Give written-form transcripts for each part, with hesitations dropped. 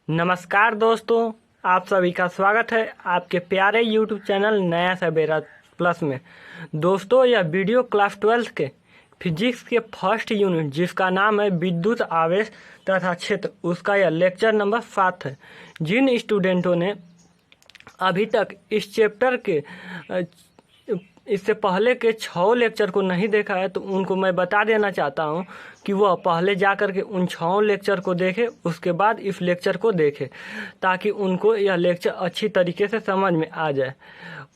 नमस्कार दोस्तों, आप सभी का स्वागत है आपके प्यारे YouTube चैनल नया सवेरा प्लस में। दोस्तों, यह वीडियो क्लास 12 के फिजिक्स के फर्स्ट यूनिट जिसका नाम है विद्युत आवेश तथा क्षेत्र, उसका यह लेक्चर नंबर 7 है। जिन स्टूडेंटों ने अभी तक इस चैप्टर के इससे पहले के 6 लेक्चर को नहीं देखा है तो उनको मैं बता देना चाहता हूं कि वह पहले जा कर के उन 6 लेक्चर को देखे, उसके बाद इस लेक्चर को देखे, ताकि उनको यह लेक्चर अच्छी तरीके से समझ में आ जाए।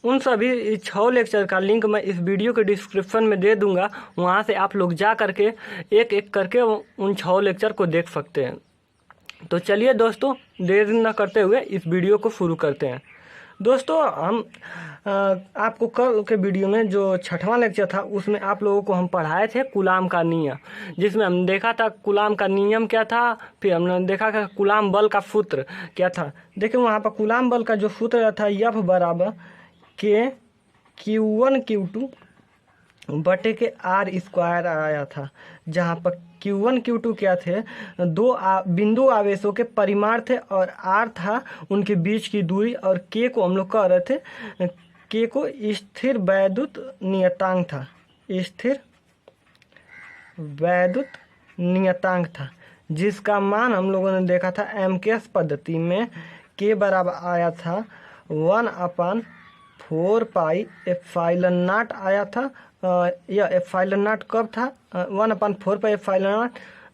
उन सभी 6 लेक्चर का लिंक मैं इस वीडियो के डिस्क्रिप्शन में दे दूंगा, वहां से आप लोग जा करके एक एक करके उन 6 लेक्चर को देख सकते हैं। तो चलिए दोस्तों, देर न करते हुए इस वीडियो को शुरू करते हैं। दोस्तों, हम आपको कल के वीडियो में जो 6वां लेक्चर था उसमें आप लोगों को हम पढ़ाए थे कूलाम का नियम, जिसमें हम देखा था कूलाम का नियम क्या था, फिर हमने देखा था कूलाम बल का सूत्र क्या था। देखिए वहाँ पर कूलाम बल का जो सूत्र था F बराबर के Q1 Q2 बटे के R स्क्वायर आया था, जहाँ पर Q1 Q2 क्या थे, दो बिंदु आवेशों के परिमाण थे और R था उनके बीच की दूरी, और K को हम लोग कह रहे थे, K को स्थिर वैद्युत नियतांक था, स्थिर वैद्युत नियतांक था, जिसका मान हम लोगों ने देखा था एमकेएस पद्धति में K बराबर आया था 1/4 पाई एप्सिलॉन नॉट आया था। यह एप्सिलॉन नॉट कब था, 1/4 पाई एप्सिलॉन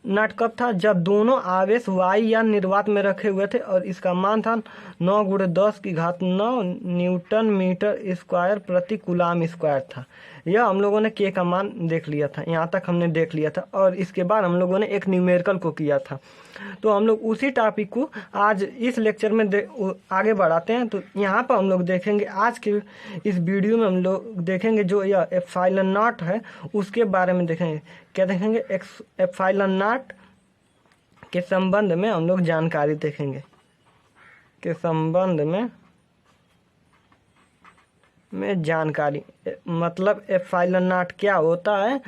नॉट कब था, जब दोनों आवेश वाई या निर्वात में रखे हुए थे, और इसका मान था 9 × 10⁹ न्यूटन मीटर स्क्वायर प्रति कूलाम स्क्वायर था। यह हम लोगों ने के का मान देख लिया था, यहाँ तक हमने देख लिया था, और इसके बाद हम लोगों ने एक न्यूमेरिकल को किया था। तो हम लोग उसी टॉपिक को आज इस लेक्चर में आगे बढ़ाते हैं। तो यहाँ पर हम लोग देखेंगे, आज के इस वीडियो में हम लोग देखेंगे जो यह एप्सिलॉन नॉट है उसके बारे में देखेंगे। क्या देखेंगे? एप्सिलॉन नॉट के संबंध में हम लोग जानकारी देखेंगे, के संबंध में जानकारी, मतलब एप्सिलॉन नॉट क्या होता है,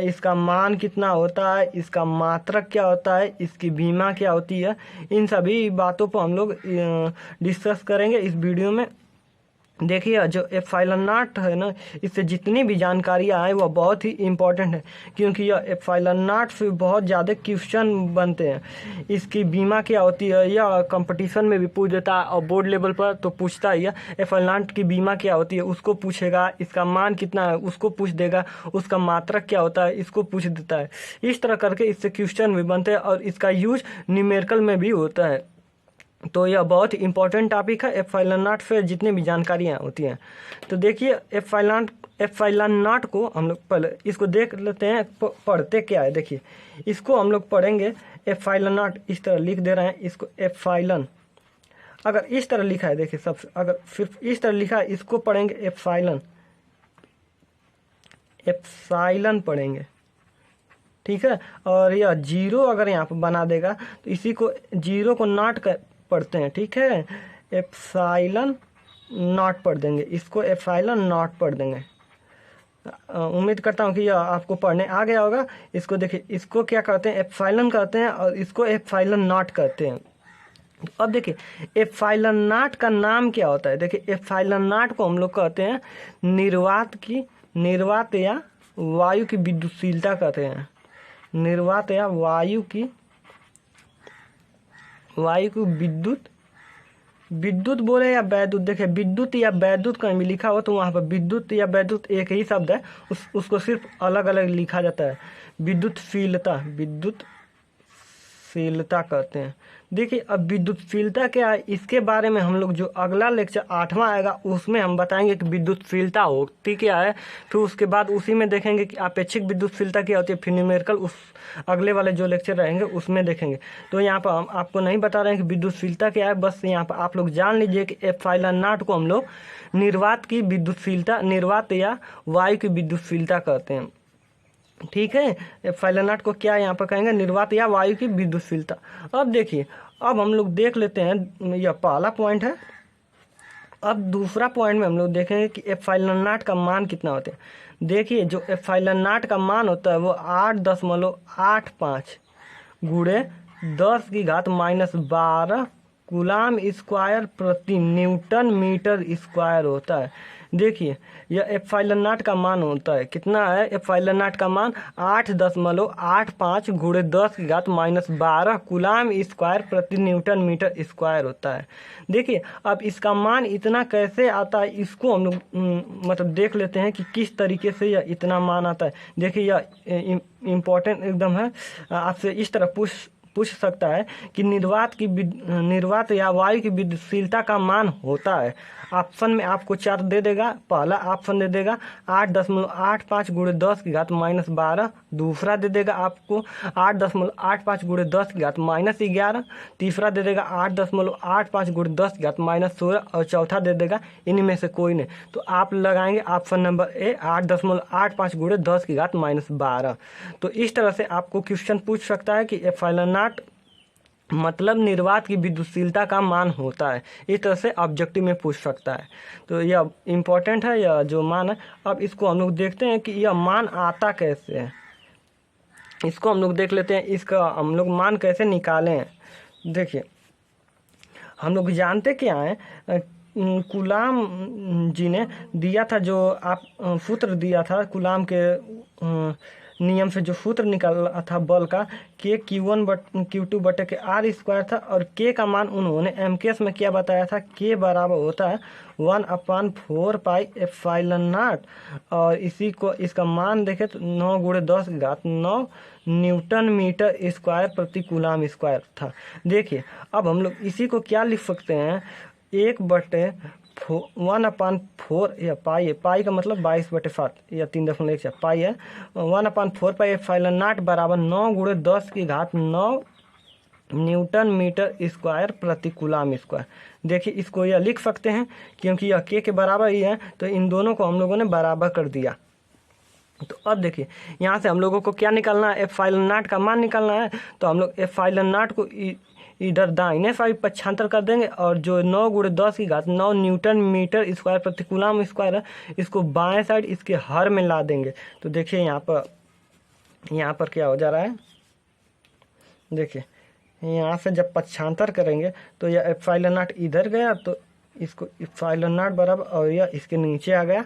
इसका मान कितना होता है, इसका मात्रक क्या होता है, इसकी बीमा क्या होती है, इन सभी बातों पर हम लोग डिस्कस करेंगे इस वीडियो में। देखिए, जो एप्सिलॉन नॉट है ना, इससे जितनी भी जानकारियाँ आए वह बहुत ही इम्पोर्टेंट है, क्योंकि यह एप्सिलॉन नॉट से बहुत ज़्यादा क्वेश्चन बनते हैं। इसकी बीमा क्या होती है, यह कंपटीशन में भी पूछ देता है, और बोर्ड लेवल पर तो पूछता ही है। एप्सिलॉन नॉट की बीमा क्या होती है उसको पूछेगा, इसका मान कितना है उसको पूछ देगा, उसका मात्रक क्या होता है इसको पूछ देता है। इस तरह करके इससे क्वेश्चन भी बनते हैं, और इसका यूज न्यूमेरिकल में भी होता है। तो यह बहुत ही इंपॉर्टेंट टॉपिक है। एप्सिलॉन नॉट से जितनी भी जानकारियाँ होती हैं, तो देखिए एप्सिलॉन नॉट को हम लोग पहले इसको देख लेते हैं, पढ़ते क्या है। देखिए, इसको हम लोग पढ़ेंगे एप्सिलॉन नॉट, इस तरह लिख दे रहे हैं इसको एप्सिलॉन। अगर इस तरह लिखा है, देखिए सबसे, अगर सिर्फ इस तरह लिखा है इसको पढ़ेंगे एप्सिलॉन, एप्सिलॉन पढ़ेंगे, ठीक है। और यह जीरो अगर यहाँ पर बना देगा तो इसी को जीरो को नॉट कर पढ़ते हैं, ठीक है, एप्सिलॉन नॉट पढ़ देंगे, इसको एप्सिलॉन नॉट पढ़ देंगे। उम्मीद करता हूँ कि यह आपको पढ़ने आ गया होगा। इसको देखिए, इसको क्या करते हैं, एप्सिलॉन कहते हैं, और इसको एप्सिलॉन नॉट कहते हैं। अब देखिए एप्सिलॉन नॉट का नाम क्या होता है। देखिए, एप्सिलॉन नॉट को हम लोग कहते हैं निर्वात या वायु की विद्युतशीलता कहते हैं, निर्वात या वायु की विद्युत बोले या वैद्युत। देखिए, विद्युत या वैद्युत कहीं भी लिखा हो तो वहाँ पर विद्युत या वैद्युत एक ही शब्द है, उसको सिर्फ अलग अलग लिखा जाता है। विद्युतशीलता कहते हैं। देखिए, अब विद्युतशीलता क्या है, इसके बारे में हम लोग जो अगला लेक्चर 8वां आएगा उसमें हम बताएंगे कि विद्युतशीलता होती क्या है। फिर उसके बाद उसी में देखेंगे कि आपेक्षिक विद्युतशीलता क्या होती है। फिर न्यूमेरिकल उस अगले वाले जो लेक्चर रहेंगे उसमें देखेंगे। तो यहाँ पर हम आपको नहीं बता रहे हैं कि विद्युतशीलता क्या है, बस यहाँ पर आप लोग जान लीजिए कि एप्सिलॉन नॉट को हम लोग निर्वात की विद्युतशीलता, निर्वात या वायु की विद्युतशीलता कहते हैं, ठीक है। एप्सिलॉन नॉट को क्या यहाँ पर कहेंगे, निर्वात या वायु की विद्युतशीलता। अब देखिए, अब हम लोग देख लेते हैं, यह पहला पॉइंट है। अब दूसरा पॉइंट में हम लोग देखेंगे कि एप्सिलॉन नॉट का मान कितना होता है। देखिए, जो एप्सिलॉन नॉट का मान होता है वो 8.85 गुणे 10⁻12 कूलाम स्क्वायर प्रति न्यूटन मीटर स्क्वायर होता है। देखिए यह एप्सिलॉन नॉट का मान होता है, कितना है एप्सिलॉन नॉट का मान 8.85 गुणे 10⁻12 कूलाम स्क्वायर प्रति न्यूटन मीटर स्क्वायर होता है। देखिए अब इसका मान इतना कैसे आता है, इसको हम लोग मतलब देख लेते हैं कि किस तरीके से यह इतना मान आता है। देखिए यह इम्पोर्टेंट एकदम है, आपसे इस तरह पूछ सकता है कि निर्वात या वायु की विद्युतशीलता का मान होता है। ऑप्शन में आपको 4 दे देगा। पहला ऑप्शन दे देगा 8.85 गुणे 10⁻12, दूसरा दे देगा आपको 8.85 गुणे 10⁻11, तीसरा दे देगा 8.85 गुणे 10⁻16 और चौथा दे देगा इनमें से कोई नहीं। तो आप लगाएंगे ऑप्शन नंबर ए 8.85 गुणे 10⁻12। तो इस तरह से आपको क्वेश्चन पूछ सकता है कि एप्सिलॉन नॉट मतलब निर्वात की विद्युतशीलता का मान होता है। इस तरह से ऑब्जेक्टिव में पूछ सकता है। तो यह इम्पोर्टेंट है, यह जो मान है। अब इसको हम लोग देखते हैं कि यह मान आता कैसे है, इसको हम लोग देख लेते हैं, इसका हम लोग मान कैसे निकालें। देखिए हम लोग जानते क्या है, कूलाम जी ने दिया था, जो आप सूत्र दिया था कूलाम के नियम से जो सूत्र निकाला था बल का, के Q1 बटे के R स्क्वायर था, और के का मान उन्होंने एमकेएस में क्या बताया था, के बराबर होता है 1/4 पाई एप्सिलॉन नॉट, और इसी को इसका मान देखें तो 9 गुणे 10⁻9 न्यूटन मीटर स्क्वायर प्रति कूलाम स्क्वायर था। देखिए अब हम लोग इसी को क्या लिख सकते हैं, 1/4 या पाई है, पाई का मतलब 22/7 या 3.14 पाई है, 1/4 पाई एप्सिलॉन नॉट बराबर 9 गुणे 10⁻9 न्यूटन मीटर स्क्वायर प्रति कूलाम स्क्वायर। देखिए इसको यह लिख सकते हैं क्योंकि यह के बराबर ही है, तो इन दोनों को हम लोगों ने बराबर कर दिया। तो अब देखिए यहाँ से हम लोगों को क्या निकालना है, एप्सिलॉन नॉट का मान निकालना है। तो हम लोग एप्सिलॉन नॉट को इधर दाहिने साइड पक्षांतर कर देंगे, और जो 9 गुणे 10⁻9 न्यूटन मीटर स्क्वायर प्रति कूलाम स्क्वायर है, इसको बाएं साइड इसके हर में ला देंगे। तो देखिए यहाँ पर क्या हो जा रहा है, देखिए यहाँ से जब पक्षांतर करेंगे तो यह एप्सिलॉन नॉट इधर गया, तो इसको एप्सिलॉन नॉट बराबर, और यह इसके नीचे आ गया,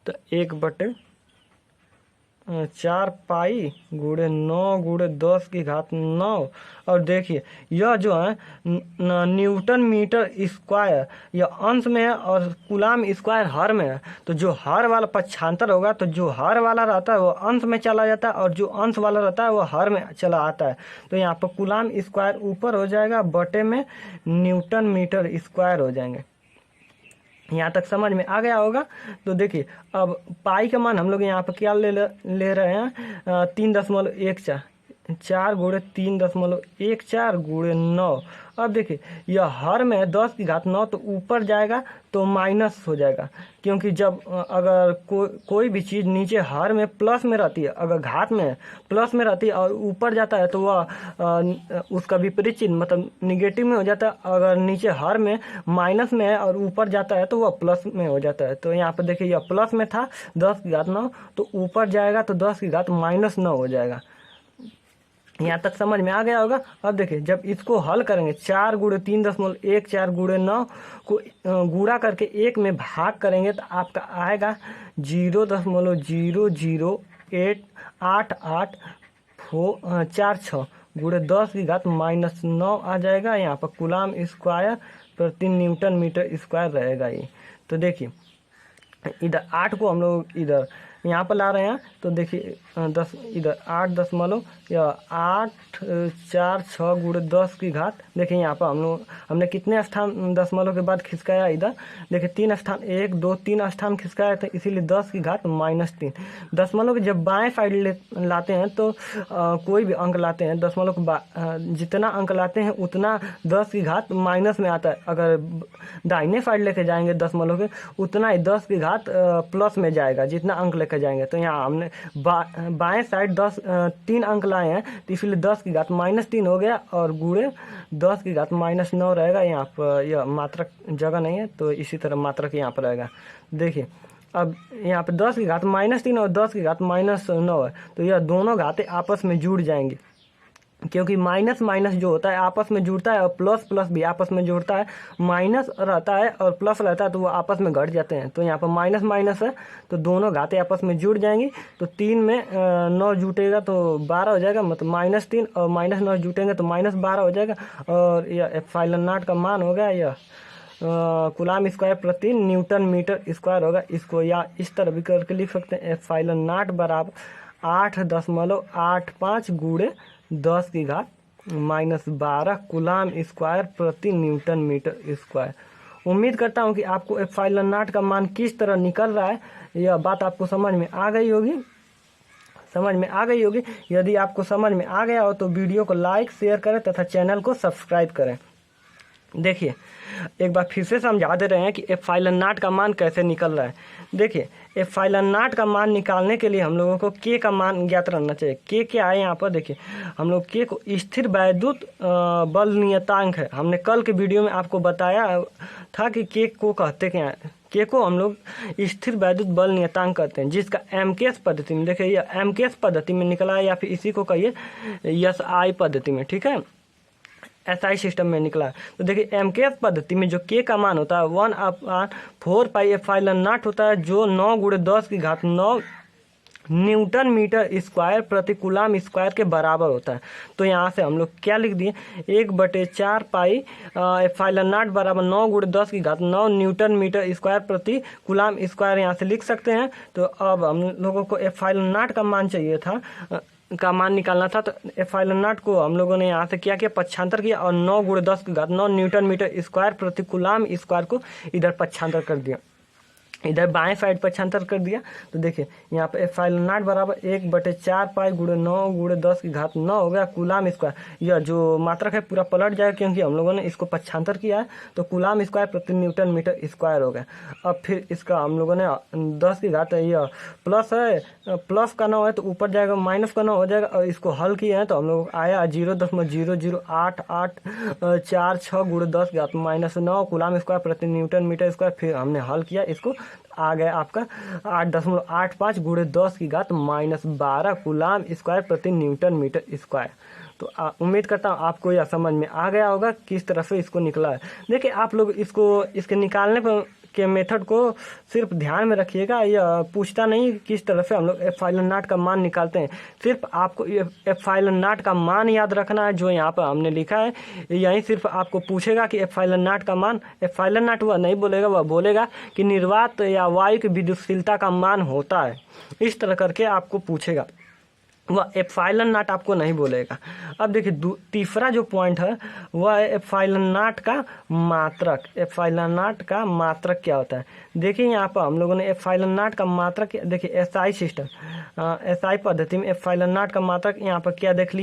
तो 1/4 पाई गुणे 9 गुणे 10⁻9। और देखिए यह जो है न्यूटन मीटर स्क्वायर यह अंश में है और कूलाम स्क्वायर हर में है। तो जो हर वाला पक्षांतर होगा, तो जो हर वाला रहता है वो अंश में चला जाता है, और जो अंश वाला रहता है वो हर में चला आता है। तो यहाँ पर कूलाम स्क्वायर ऊपर हो जाएगा, बटे में न्यूटन मीटर स्क्वायर हो जाएंगे। यहाँ तक समझ में आ गया होगा। तो देखिए अब पाई का मान हम लोग यहाँ पर क्या ले रहे हैं, 3.14, 4 गुणे 3.14 गुणे 9। अब देखिए यह हर में 10⁻9, तो ऊपर जाएगा तो माइनस हो जाएगा, क्योंकि जब अगर कोई भी चीज़ नीचे हर में प्लस में रहती है, अगर घात में प्लस में रहती है और ऊपर जाता है तो वह उसका विपरीत चिन्ह मतलब निगेटिव में हो जाता है। अगर नीचे हर में माइनस में है और ऊपर जाता है तो वह प्लस में हो जाता है। तो यहाँ पर देखिए यह प्लस में था 10⁻9, तो ऊपर जाएगा तो 10⁻9 हो जाएगा। यहाँ तक समझ में आ गया होगा। अब देखिए जब इसको हल करेंगे, 4 गुणे 3.14 गुणे 9 को गुणा करके 1 में भाग करेंगे, तो आपका आएगा 0.0088846 गुणे 10⁻9 आ जाएगा। यहाँ पर कूलाम स्क्वायर प्रति न्यूटन मीटर स्क्वायर रहेगा ये। तो देखिए इधर 8 को हम लोग इधर यहाँ पर ला रहे हैं, तो देखिए 10 इधर 8.46 गुणे 10⁻। देखिए यहाँ पर हमने कितने स्थान दशमलव के बाद खिसकाया, इधर देखिए 3 स्थान, 1 2 3 स्थान खिसकाया था, इसीलिए 10⁻−3। दशमलव के जब बाएं साइड लाते हैं तो कोई भी अंक लाते हैं, दशमलव के जितना अंक लाते हैं उतना 10⁻- में आता है। अगर दाहिने साइड लेके जाएंगे दशमलव के, उतना ही 10⁻+ में जाएगा जितना अंक लेकर जाएंगे। तो यहाँ हमने बाएं साइड 3 अंक लाए हैं, तो इसलिए 10⁻−3 हो गया, और गुणे 10⁻−9 रहेगा। यहाँ पर यह मात्रक जगह नहीं है, तो इसी तरह मात्रक यहाँ पर रहेगा। देखिए अब यहाँ पे 10⁻−3 और 10⁻9 है, तो यह दोनों घातें आपस में जुड़ जाएंगी। क्योंकि माइनस माइनस जो होता है आपस में जुड़ता है और प्लस प्लस भी आपस में जुड़ता है। माइनस रहता है और प्लस रहता है तो वो आपस में घट जाते हैं। तो यहाँ पर माइनस माइनस है तो दोनों घातें आपस में जुड़ जाएंगी। तो 3 में 9 जुटेगा तो 12 हो जाएगा, मतलब -3 और -9 जुटेंगे तो -12 हो जाएगा। और यह एप्सिलॉन नॉट का मान हो गया यह कूलाम स्क्वायर प्रति न्यूटन मीटर स्क्वायर होगा। इसको या इस तरह भी करके लिख सकते हैं, एप्सिलॉन नॉट बराबर 8.85 गुणे 10 की घात -12 कूलाम स्क्वायर प्रति न्यूटन मीटर स्क्वायर। उम्मीद करता हूँ कि आपको एप्सिलॉन नॉट का मान किस तरह निकल रहा है यह बात आपको समझ में आ गई होगी। यदि आपको समझ में आ गया हो तो वीडियो को लाइक शेयर करें तथा चैनल को सब्सक्राइब करें। देखिए एक बार फिर से समझा दे रहे हैं कि एप्सिलॉन नॉट का मान कैसे निकल रहा है। देखिए एप्सिलॉन नॉट का मान निकालने के लिए हम लोगों को के का मान ज्ञात रहना चाहिए। के क्या है यहाँ पर देखिए, हम लोग के को स्थिर वैद्युत बल नियतांक है। हमने कल के वीडियो में आपको बताया था कि के को कहते क्या है। के को हम लोग स्थिर वैद्युत बल नियतांक कहते हैं, जिसका एमकेएस पद्धति में, देखिए यह एमकेएस पद्धति में निकला है या फिर इसी को कहिए एसआई पद्धति में, ठीक है, एसआई सिस्टम में निकला है। तो देखिए एमकेएस पद्धति में जो के का मान होता है 1/4 पाई एप्सिलॉन नॉट होता है, जो 9 × 10 की घात 9 न्यूटन मीटर स्क्वायर प्रति कूलाम स्क्वायर के बराबर होता है। तो यहाँ से हम लोग क्या लिख दिए, 1/4 पाई एप्सिलॉन नॉट बराबर 9 × 10 की घात 9 न्यूटन मीटर स्क्वायर प्रति कूलाम स्क्वायर यहाँ से लिख सकते हैं। तो अब हम लोगों को एप्सिलॉन नॉट का मान चाहिए था, का मान निकालना था। तो एप्सिलॉन नॉट को हम लोगों ने यहाँ से क्या किया, पक्षांतर किया और 9 × 10 की घात 9 न्यूटन मीटर स्क्वायर प्रति कूलाम स्क्वायर को इधर पक्षांतर कर दिया, इधर बाएं साइड पक्षांतर कर दिया। तो देखिए यहाँ पे एप्सिलॉन नॉट बराबर 1/4 पाई × 9 × 10 की घात 9 हो गया कूलाम स्क्वायर। यह जो मात्रक है पूरा पलट जाएगा क्योंकि हम लोगों ने इसको पक्षांतर किया है। तो कूलाम स्क्वायर प्रति न्यूटन मीटर स्क्वायर हो गया। अब फिर इसका हम लोगों ने 10 की घात है, यह प्लस है, प्लस का 9 है तो ऊपर जाएगा, माइनस का 9 हो जाएगा। और इसको हल किया है तो हम लोग आया 0.00884 × 10 की घात -9 कूलाम स्क्वायर प्रति न्यूटन मीटर स्क्वायर। फिर हमने हल किया इसको, आ गया आपका 8.85 × 10 की घात -12 कूलाम स्क्वायर प्रति न्यूटन मीटर स्क्वायर। तो उम्मीद करता हूँ आपको यह समझ में आ गया होगा किस तरह से इसको निकला है। देखिए आप लोग इसके निकालने पर के मेथड को सिर्फ ध्यान में रखिएगा। यह पूछता नहीं किस तरह से हम लोग एप्सिलॉन नॉट का मान निकालते हैं, सिर्फ आपको एप्सिलॉन नॉट का मान याद रखना है जो यहाँ पर हमने लिखा है। यही सिर्फ आपको पूछेगा कि एप्सिलॉन नॉट का मान, एप्सिलॉन नॉट वह नहीं बोलेगा, वह बोलेगा कि निर्वात या वायु की विद्युतशीलता का मान होता है। इस तरह करके आपको पूछेगा, वह एप्सिलॉन नॉट आपको नहीं बोलेगा। अब देखिए तीसरा जो पॉइंट है वह है एप्सिलॉन नॉट का मात्रक। एप्सिलॉन नॉट का मात्रक क्या होता है, देखिए यहाँ पर हम लोगों ने एप्सिलॉन नॉट का मात्रक, देखिए एसआई सिस्टम, एसआई पद्धति में एप्सिलॉन नॉट का मात्रक यहाँ पर क्या देख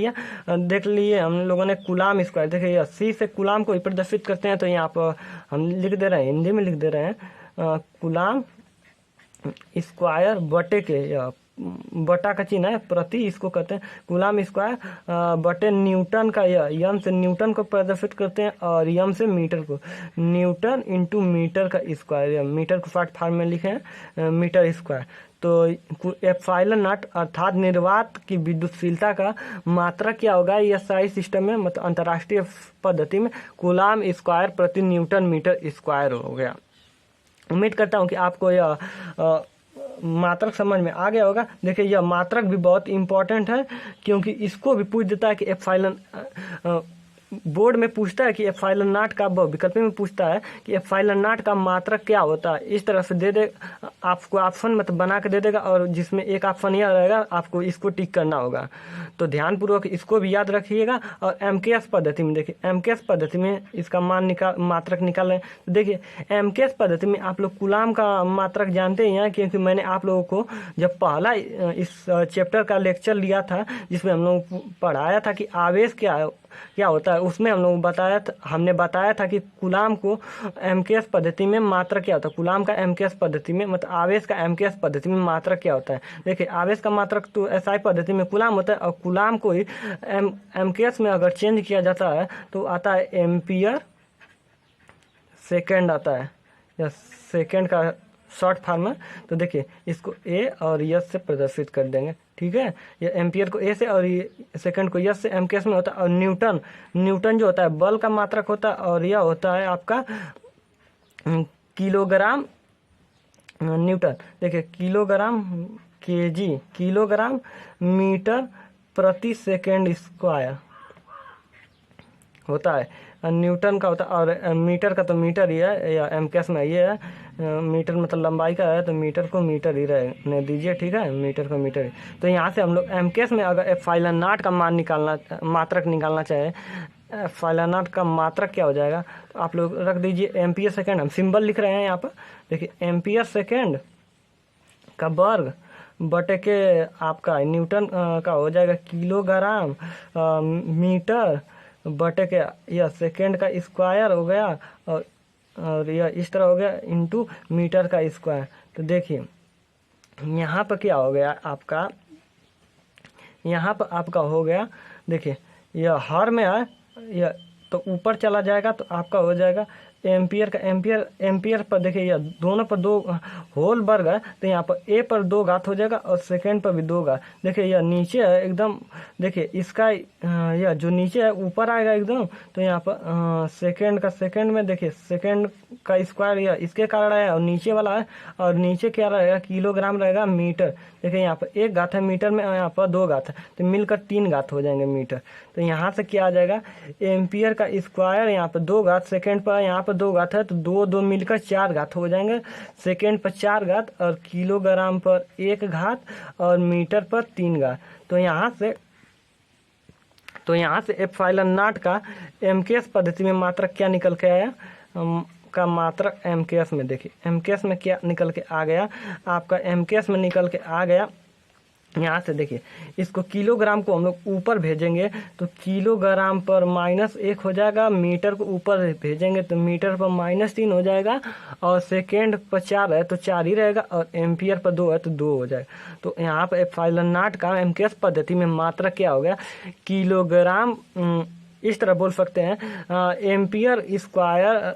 लिए हम लोगों ने कूलाम स्क्वायर। देखिए सी से कूलाम को प्रदर्शित करते हैं तो यहाँ पर हम लिख दे रहे हैं, हिंदी में लिख दे रहे हैं कूलाम स्क्वायर बटे के, बटा का चिन्ह है प्रति, इसको कहते हैं कूलाम स्क्वायर बटे न्यूटन का, यम से न्यूटन को प्रदर्शित करते हैं और यम से मीटर को, न्यूटन इंटू मीटर का स्क्वायर, मीटर को शॉर्ट फॉर्म में लिखे हैं मीटर स्क्वायर। तो एप्सिलॉन नॉट अर्थात निर्वात की विद्युतशीलता का मात्रा क्या होगा एसआई सिस्टम में, मतलब अंतर्राष्ट्रीय पद्धति में कूलाम स्क्वायर प्रति न्यूटन मीटर स्क्वायर हो गया। उम्मीद करता हूँ कि आपको यह मात्रक समझ में आ गया होगा। देखिए यह मात्रक भी बहुत इंपॉर्टेंट है क्योंकि इसको भी पूछ देता है कि एप्सिलॉन, बोर्ड में पूछता है कि एप्सिलॉन नॉट का, विकल्प में पूछता है कि एप्सिलॉन नॉट का मात्रक क्या होता है। इस तरह से दे दे आपको ऑप्शन मतलब बना के दे देगा और जिसमें एक ऑप्शन यह रहेगा, आपको इसको टिक करना होगा। तो ध्यानपूर्वक इसको भी याद रखिएगा। और एमकेएस पद्धति में, देखिए एमकेएस पद्धति में इसका मात्रक निकाल रहे हैं। तो देखिए एमकेएस पद्धति में आप लोग कूलाम का मात्रक जानते ही हैं क्योंकि मैंने आप लोगों को जब पहला इस चैप्टर का लेक्चर लिया था जिसमें हम लोग पढ़ाया था कि आवेश क्या होता है, उसमें हमने बताया था कि कूलाम को एमकेएस पद्धति में मात्रक क्या होता है, कूलाम का एमकेएस पद्धति में, मतलब आवेश का एमकेएस पद्धति में मात्रक क्या होता है। देखिए आवेश का मात्रक तो एसआई पद्धति में कूलाम होता है और कूलाम को ही एमकेएस में अगर चेंज किया जाता है तो आता है एम्पियर सेकेंड आता है, या सेकेंड का शॉर्ट फॉर्म है। तो देखिए इसको ए और एस से प्रदर्शित कर देंगे। ठीक है। ये एम्पियर को ए से और ये सेकंड को यस से एमकेएस में होता है। और न्यूटन, न्यूटन जो होता है बल का मात्रक होता है और यह होता है आपका किलोग्राम न्यूटन। देखिए किलोग्राम केजी, किलोग्राम मीटर प्रति सेकेंड स्क्वायर होता है। न्यूटन का होता है और मीटर का तो मीटर ही है, या एमकेएस में ये है मीटर मतलब लंबाई का है, तो मीटर को मीटर ही रहने दीजिए, ठीक है, मीटर को मीटर ही। तो यहाँ से हम लोग एमकेएस में अगर एप्सिलॉन नॉट का मान निकालना, मात्रक निकालना चाहे, एप्सिलॉन नॉट का मात्रक क्या हो जाएगा, तो आप लोग रख दीजिए एम्पियर सेकेंड। हम सिंबल लिख रहे हैं यहाँ पर, देखिए एम्पियर सेकेंड का वर्ग बटे के आपका न्यूटन का हो जाएगा किलोग्राम मीटर बटे के यह सेकेंड का स्क्वायर हो गया, और यह इस तरह हो गया इंटू मीटर का स्क्वायर। तो देखिए यहाँ पर क्या हो गया आपका, यहाँ पर आपका हो गया, देखिए यह हर में है, यह तो ऊपर चला जाएगा तो आपका हो जाएगा एम्पियर का, एम्पियर पर देखिए यह दोनों पर दो होल वर्ग है, तो यहाँ पर ए पर 2 घात हो जाएगा और सेकेंड पर भी 2 घात। देखिए यह नीचे है एकदम, देखिए इसका यह जो नीचे है ऊपर आएगा एकदम, तो यहाँ पर सेकेंड का सेकेंड में देखिए सेकेंड का स्क्वायर यह इसके कारण है और नीचे वाला है, और नीचे क्या रहेगा किलोग्राम रहेगा मीटर। देखिए यहाँ पर 1 घात है मीटर में और यहाँ पर 2 घात है, तो मिलकर 3 घात हो जाएंगे मीटर। तो यहाँ से क्या आ जाएगा एम्पियर का स्क्वायर, यहाँ पर 2 घात, सेकेंड पर यहाँ पर 2 घात है, तो 2 मिलकर 4 घात हो जाएंगे, सेकेंड पर 4 घात और किलोग्राम पर 1 घात और मीटर पर 3 घात। तो यहाँ से एप्सिलॉन नॉट का एमकेएस पद्धति में मात्रक क्या निकल के आया, का मात्रक एमकेएस में, देखिए एमकेएस में क्या निकल के आ गया आपका, एमकेएस में निकल के आ गया। यहाँ से देखिए इसको किलोग्राम को हम लोग ऊपर भेजेंगे तो किलोग्राम पर -1 हो जाएगा, मीटर को ऊपर भेजेंगे तो मीटर पर -3 हो जाएगा, और सेकेंड पर 4 है तो 4 ही रहेगा, और एम्पियर पर 2 है तो 2 हो जाएगा। तो यहाँ पर एप्सिलॉन नॉट का एमकेएस पद्धति में मात्रक क्या हो गया, किलोग्राम, इस तरह बोल सकते हैं एम्पियर स्क्वायर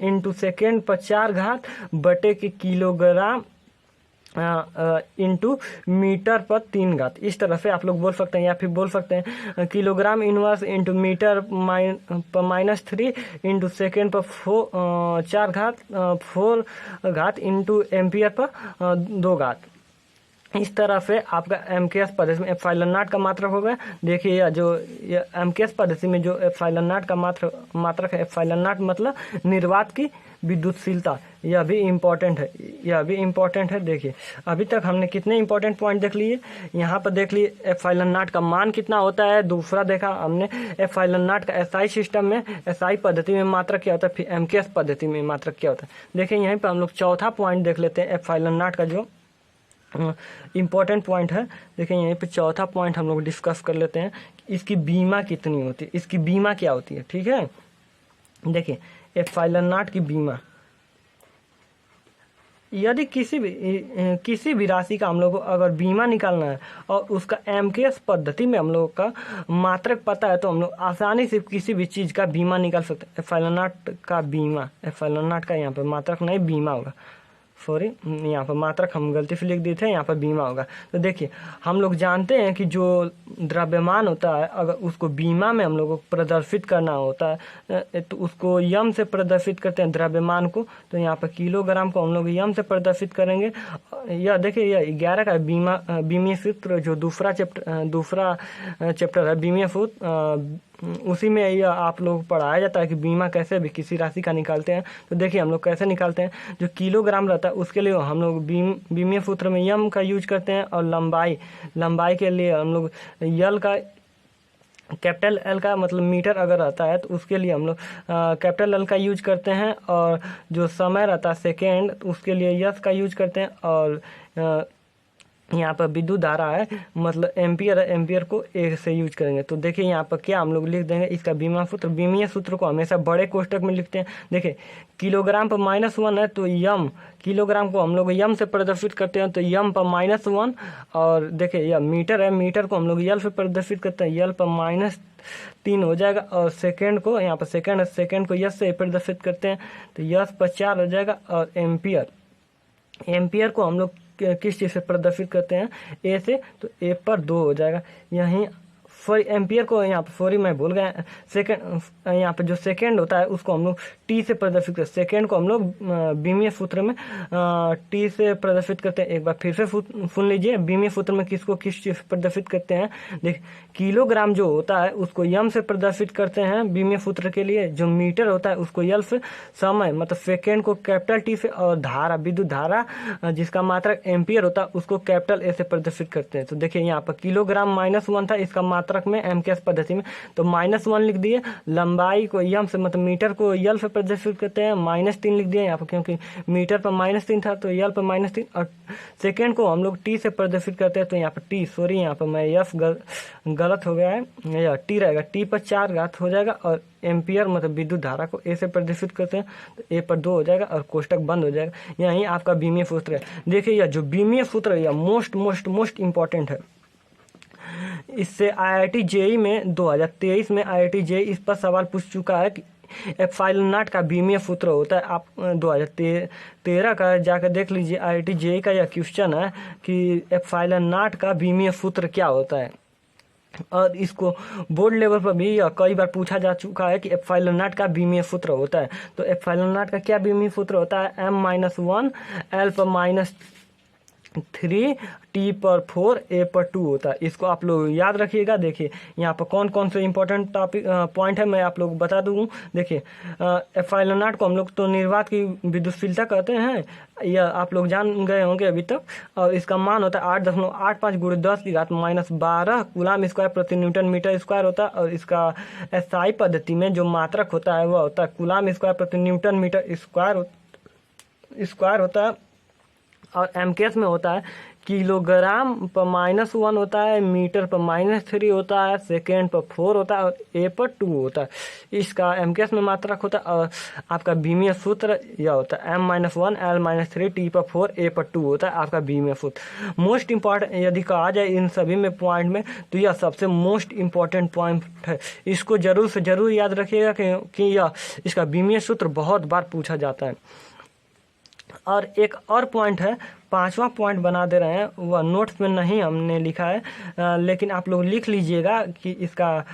इंटू सेकेंड पर 4 घात बटे के किलोग्राम इंटू मीटर पर 3 घात। इस तरह से आप लोग बोल सकते हैं, या फिर बोल सकते हैं किलोग्राम इनवर्स इंटू मीटर पर -3 इंटू सेकेंड पर 4 घात 4 घात इंटू एम्पियर पर 2 घात। इस तरह से आपका एमकेएस पद्धति में एप्सिलॉन नॉट का मात्रक हो गया। देखिए यह जो एमकेएस पद्धति में जो एप्सिलॉन नॉट का मात्रक है, एप्सिलॉन नॉट मतलब निर्वात की विद्युतशीलता, यह भी इम्पोर्टेंट है, यह भी इम्पोर्टेंट है। देखिए अभी तक हमने कितने इंपॉर्टेंट पॉइंट देख लिए, यहाँ पर देख लिए एप्सिलॉन नॉट का मान कितना होता है, दूसरा देखा हमने एप्सिलॉन नॉट का एसआई सिस्टम में, एसआई पद्धति में मात्रक क्या होता है, फिर एमकेएस पद्धति में मात्रक क्या होता है। देखिए यहीं पर हम लोग चौथा पॉइंट देख लेते हैं एप्सिलॉन नॉट का जो इम्पोर्टेंट पॉइंट है। देखिए यहीं पे चौथा पॉइंट हम लोग डिस्कस कर लेते हैं, इसकी बीमा कितनी होती है, इसकी बीमा क्या होती है, ठीक है। देखिए एप्सिलॉन नॉट की बीमा, यदि किसी भी राशि का हम लोग को अगर बीमा निकालना है और उसका एमकेएस पद्धति में हम लोग का मात्रक पता है, तो हम लोग आसानी से किसी भी चीज़ का बीमा निकाल सकते हैं। एप्सिलॉन नॉट का बीमा, एप्सिलॉन नॉट का यहाँ पर मात्रक नहीं बीमा होगा, सॉरी यहाँ पर मात्रक हम गलती से लिख दिए थे, यहाँ पर बीमा होगा। तो देखिए हम लोग जानते हैं कि जो द्रव्यमान होता है अगर उसको बीमा में हम लोग को प्रदर्शित करना होता है तो उसको यम से प्रदर्शित करते हैं द्रव्यमान को। तो यहाँ पर किलोग्राम को हम लोग यम से प्रदर्शित करेंगे। यह देखिए यह 11 का बीमीय सूत्र, जो दूसरा चैप्टर है बीमीय सूत्र, उसी में यह आप लोग पढ़ाया जाता है कि बीमा कैसे भी किसी राशि का निकालते हैं। तो देखिए हम लोग कैसे निकालते हैं, जो किलोग्राम रहता है उसके लिए हम लोग बीमीय सूत्र में यम का यूज करते हैं, और लंबाई के लिए हम लोग यल का, कैपिटल एल का मतलब मीटर अगर रहता है तो उसके लिए हम लोग कैपिटल एल का यूज करते हैं, और जो समय रहता है सेकेंड उसके लिए यस का यूज करते हैं, और यहाँ पर विद्युत धारा है मतलब एम्पियर है, एम्पियर को ए से यूज करेंगे। तो देखिए यहाँ पर क्या हम लोग लिख देंगे इसका बीमा सूत्र, बीमीय सूत्र को हमेशा बड़े कोष्टक में लिखते हैं। देखिए किलोग्राम पर -1 है तो यम, किलोग्राम को हम लोग यम से प्रदर्शित करते हैं तो यम पर -1, और देखिए यह मीटर है, मीटर को हम लोग यल से प्रदर्शित करते हैं, यल पर -3 हो जाएगा, और सेकेंड को यहाँ पर सेकेंड है, सेकेंड को यस से प्रदर्शित करते हैं तो यस पर 4 हो जाएगा, और एम्पियर को हम लोग किस चीज़ से प्रदर्शित करते हैं, ए से, तो ए पर 2 हो जाएगा। यहीं सॉरी एम्पियर को यहाँ पर, सॉरी मैं भूल गया, सेकेंड, यहाँ पर जो सेकेंड होता है उसको हम लोग टी से प्रदर्शित करते हैं। सेकेंड को हम लोग बीमीय सूत्र में टी से प्रदर्शित करते हैं। एक बार फिर से सुन लीजिए, बीमीय सूत्र में किसको किस चीज़ से प्रदर्शित करते हैं। देख, किलोग्राम जो होता है उसको यम से प्रदर्शित करते हैं बीमीय सूत्र के लिए। जो मीटर होता है उसको यल से, समय मतलब सेकेंड को कैपिटल टी से, और धारा, विद्युत धारा जिसका मात्रक एम्पियर होता है उसको कैपिटल ए से प्रदर्शित करते हैं। तो देखिए यहाँ पर किलोग्राम -1 था, इसका मात्रक में एमकेएस पद्धति में, तो -1 लिख दिए। लंबाई को यम से मतलब मीटर को यल से प्रदर्शित करते हैं, -3 लिख दिए यहाँ पर, क्योंकि मीटर पर -3 था तो यल पर -3। और सेकेंड को हम लोग टी से प्रदर्शित करते हैं, तो यहाँ पर टी, सॉरी यहाँ पर मैं यस गलत हो गया है, या टी रहेगा, टी पर 4 घात हो जाएगा। और एम्पियर मतलब विद्युत धारा को ए से प्रदर्शित करते हैं, तो ए पर 2 हो जाएगा और कोष्टक बंद हो जाएगा। यही आपका बीमीय सूत्र है। देखिए यह जो बीमीय सूत्र है यह मोस्ट इंपॉर्टेंट है। इससे आईआईटी जेई में 2023 में आईआईटी जेई इस पर सवाल पूछ चुका है कि एप्सिलॉन नॉट का बीमीय सूत्र होता है। आप 2013 का जाकर देख लीजिए, आईआईटी जेई का यह क्वेश्चन है कि एप्सिलॉन नॉट का बीमीय सूत्र क्या होता है। और इसको बोर्ड लेवल पर भी कई बार पूछा जा चुका है कि एप्सिलॉन नॉट का बीमीय सूत्र होता है। तो एप्सिलॉन नॉट का क्या बीमीय सूत्र होता है, m-1 l पर -3 टी पर 4 ए पर 2 होता है। इसको आप लोग याद रखिएगा। देखिए यहाँ पर कौन कौन से इंपॉर्टेंट टॉपिक पॉइंट है मैं आप लोग बता दूँ। देखिए एप्सिलॉन नॉट को हम लोग तो निर्वात की विद्युतशीलता कहते हैं, यह आप लोग जान गए होंगे अभी तक। और इसका मान होता है 8.85 × 10⁻12 कूलाम स्क्वायर प्रति न्यूटन मीटर स्क्वायर होता है। और इसका एसआई पद्धति में जो मात्रक होता है वह होता है कूलाम स्क्वायर प्रति न्यूटन मीटर स्क्वायर होता है। और एमकेएस में होता है किलोग्राम पर -1 होता है, मीटर पर -3 होता है, सेकेंड पर 4 होता है और ए पर 2 होता है। इसका एमकेएस में मात्रक होता है। और आपका बीमीय सूत्र यह होता है m-1 l-3 टी पर 4 ए पर 2 होता है आपका बीमीय सूत्र। मोस्ट इम्पॉर्टेंट यदि कहा जाए इन सभी में पॉइंट में, तो यह सबसे मोस्ट इम्पॉर्टेंट पॉइंट है। इसको जरूर से जरूर याद रखिएगा कि यह इसका बीमीय सूत्र बहुत बार पूछा जाता है। और एक और पॉइंट है, 5वां पॉइंट बना दे रहे हैं, वह नोट्स में नहीं हमने लिखा है, लेकिन आप लोग लिख लीजिएगा कि इसका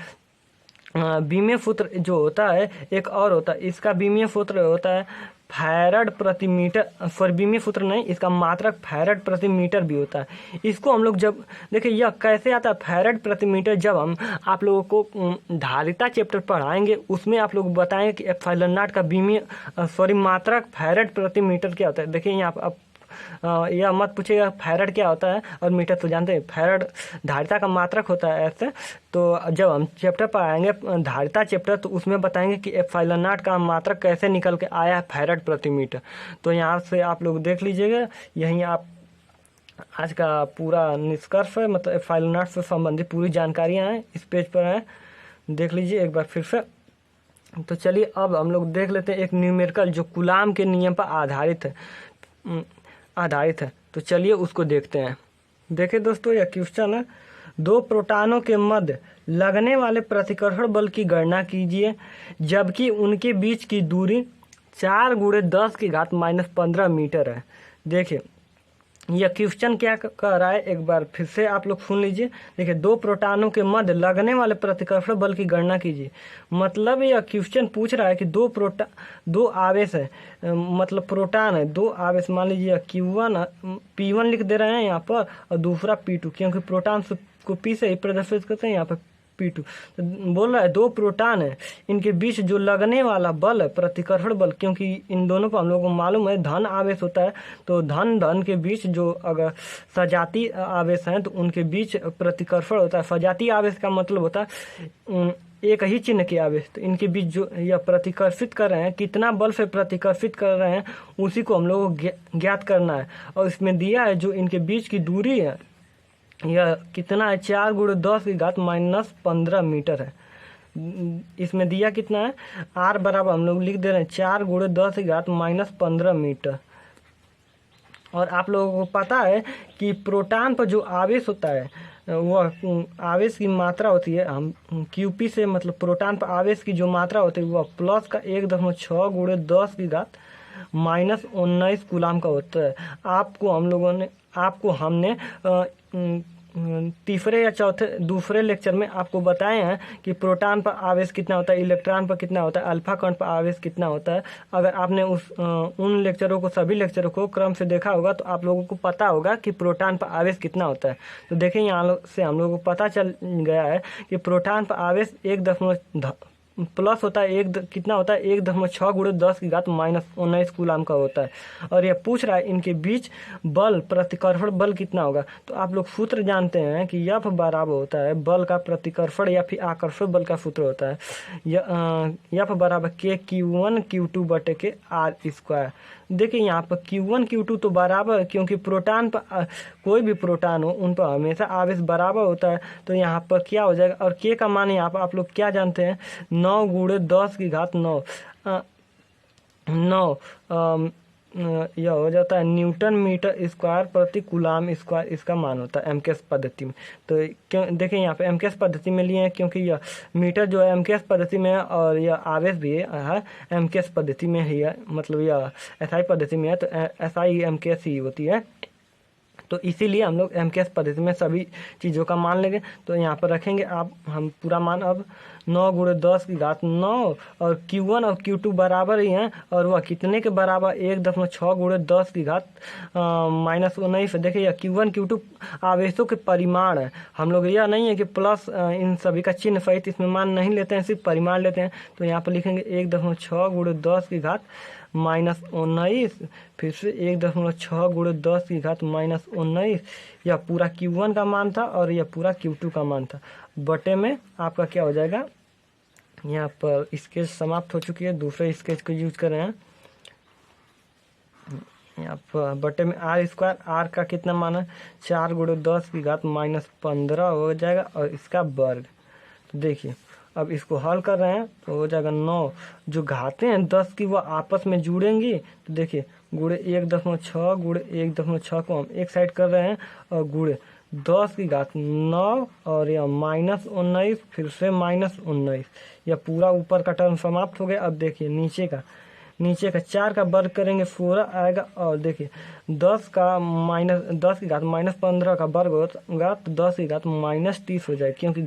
बीमीय सूत्र जो होता है एक और होता है। इसका बीमीय सूत्र होता है फैरड प्रति मीटर, सॉरी बीमीय सूत्र नहीं, इसका मात्रक फैरड प्रति मीटर भी होता है। इसको हम लोग जब देखिए यह कैसे आता है फैरड प्रति मीटर, जब हम आप लोगों को धारिता चैप्टर पढ़ाएंगे उसमें आप लोग बताएंगे कि एप्सिलॉन नॉट का बीमीय सॉरी मात्रक फैरड प्रति मीटर क्या होता है। देखिए यहाँ आप यह मत पूछिएगा फैरड क्या होता है और मीटर तो जानते हैं, फैरड धारिता का मात्रक होता है ऐसे। तो जब हम चैप्टर पर आएंगे धारिता चैप्टर, तो उसमें बताएंगे कि एप्सिलॉन नॉट का मात्रक कैसे निकल के आया है फैरड प्रति मीटर। तो यहाँ से आप लोग देख लीजिएगा, यहीं आप आज का पूरा निष्कर्ष है, मतलब एप्सिलॉन नॉट से संबंधित पूरी जानकारियाँ हैं इस पेज पर हैं, देख लीजिए एक बार फिर से। तो चलिए अब हम लोग देख लेते हैं एक न्यूमेरिकल जो कूलाम के नियम पर आधारित है। तो चलिए उसको देखते हैं। देखिए दोस्तों यह क्वेश्चन है, 2 प्रोटॉनों के मध्य लगने वाले प्रतिकर्षण बल की गणना कीजिए जबकि उनके बीच की दूरी 4 × 10⁻15 मीटर है। देखिए यह क्वेश्चन क्या कह रहा है, एक बार फिर से आप लोग सुन लीजिए। देखिए 2 प्रोटॉनों के मध्य लगने वाले प्रतिकर्षण बल की गणना कीजिए। मतलब यह क्वेश्चन पूछ रहा है कि 2 आवेश है, मतलब प्रोटॉन है, 2 आवेश, मान लीजिए Q1 P1 लिख दे रहे हैं यहाँ पर और दूसरा P2, क्योंकि प्रोटॉन को P से ही प्रदर्शित करते हैं यहाँ पर P2। तो बोल रहा है 2 प्रोटॉन है, इनके बीच जो लगने वाला बल है प्रतिकर्षण बल, क्योंकि इन दोनों को हम लोगों को मालूम है धन आवेश होता है, तो धन के बीच जो अगर सजातीय आवेश हैं तो उनके बीच प्रतिकर्षण होता है। सजातीय आवेश का मतलब होता है एक ही चिन्ह के आवेश, तो इनके बीच जो यह प्रतिकर्षित कर रहे हैं, कितना बल से प्रतिकर्षित कर रहे हैं उसी को हम लोगों को ज्ञात करना है। और इसमें दिया है जो इनके बीच की दूरी है यह कितना है, 4 × 10⁻15 मीटर है। इसमें दिया कितना है, R बराबर हम लोग लिख दे रहे हैं 4 × 10⁻15 मीटर। और आप लोगों को पता है कि प्रोटॉन पर जो आवेश होता है वह आवेश की मात्रा होती है, हम QP से मतलब प्रोटॉन पर आवेश की जो मात्रा होती है वह प्लस का 1.6 × 10⁻19 कूलाम का होता है। आपको हम लोगों ने आपको हमने तीसरे या चौथे दूसरे लेक्चर में आपको बताए हैं कि प्रोटॉन पर आवेश कितना होता है, इलेक्ट्रॉन पर कितना होता है, अल्फा कण पर आवेश कितना होता है। अगर आपने उन लेक्चरों को, सभी लेक्चरों को क्रम से देखा होगा तो आप लोगों को पता होगा कि प्रोटॉन पर आवेश कितना होता है। तो देखें, यहाँ से हम लोगों को पता चल गया है कि प्रोटॉन पर आवेश 1 प्लस होता है, कितना होता है 1.6 × 10⁻⁻19 कूलाम का होता है। और यह पूछ रहा है इनके बीच बल, प्रतिकर्षण बल कितना होगा। तो आप लोग सूत्र जानते हैं कि F बराबर होता है बल का प्रतिकर्षण या फिर आकर्षण बल का सूत्र होता है F बराबर K/Q1 Q2 बटे के R²। देखिए यहाँ पर Q1 Q2 तो बराबर है, क्योंकि प्रोटॉन पर कोई भी प्रोटॉन हो उन पर हमेशा आवेश बराबर होता है। तो यहाँ पर क्या हो जाएगा, और K का मान यहाँ पर आप लोग क्या जानते हैं, 9 × 10⁹ यह हो जाता है न्यूटन मीटर स्क्वायर प्रति कूलाम स्क्वायर, इसका मान होता है एमकेएस पद्धति में। तो क्यों देखें यहाँ पे एमकेएस पद्धति में लिए हैं, क्योंकि यह मीटर जो है एमकेएस पद्धति में है और यह आवेश भी है एमकेएस पद्धति में ही है, मतलब यह एसआई पद्धति में है। तो एसआई एमकेएस ही होती है, तो इसीलिए हम लोग एमकेएस पद्धति में सभी चीज़ों का मान लेंगे। तो यहाँ पर रखेंगे आप हम पूरा मान अब 9 × 10⁹ और Q1 और Q2 बराबर ही हैं, और वह कितने के बराबर 1.6 × 10⁻⁻19। देखिए यह Q1 Q2 आवेशों के परिमाण है। हम लोग यह नहीं है कि प्लस इन सभी का चिन्ह सहित इसमें मान नहीं लेते हैं, सिर्फ परिमाण लेते हैं। तो यहाँ पर लिखेंगे 1.6 × 10⁻⁻19, फिर से 1.6 × 10⁻⁻19। यह पूरा Q1 का मान था और यह पूरा Q2 का मान था। बटे में आपका क्या हो जाएगा, यहाँ पर स्केच समाप्त हो चुकी है, दूसरे स्केच को यूज कर रहे हैं। यहाँ पर बटे में R², R का कितना मान है 4 × 10⁻⁻15 हो जाएगा, और इसका वर्ग। तो देखिए अब इसको हल कर रहे हैं तो हो जाएगा 9, जो घातें हैं 10 की वह आपस में जुड़ेंगी। तो देखिए गुणे 1.6 × 1.6 को हम एक साइड कर रहे हैं, और गुणे 10⁹9 और यह -19, फिर से -19। यह पूरा ऊपर का टर्म समाप्त हो गया। अब देखिए नीचे का 4 का वर्ग करेंगे 16 आएगा, और देखिए 10⁻15 का वर्ग होगा तो 10⁻−30 हो जाएगा, क्योंकि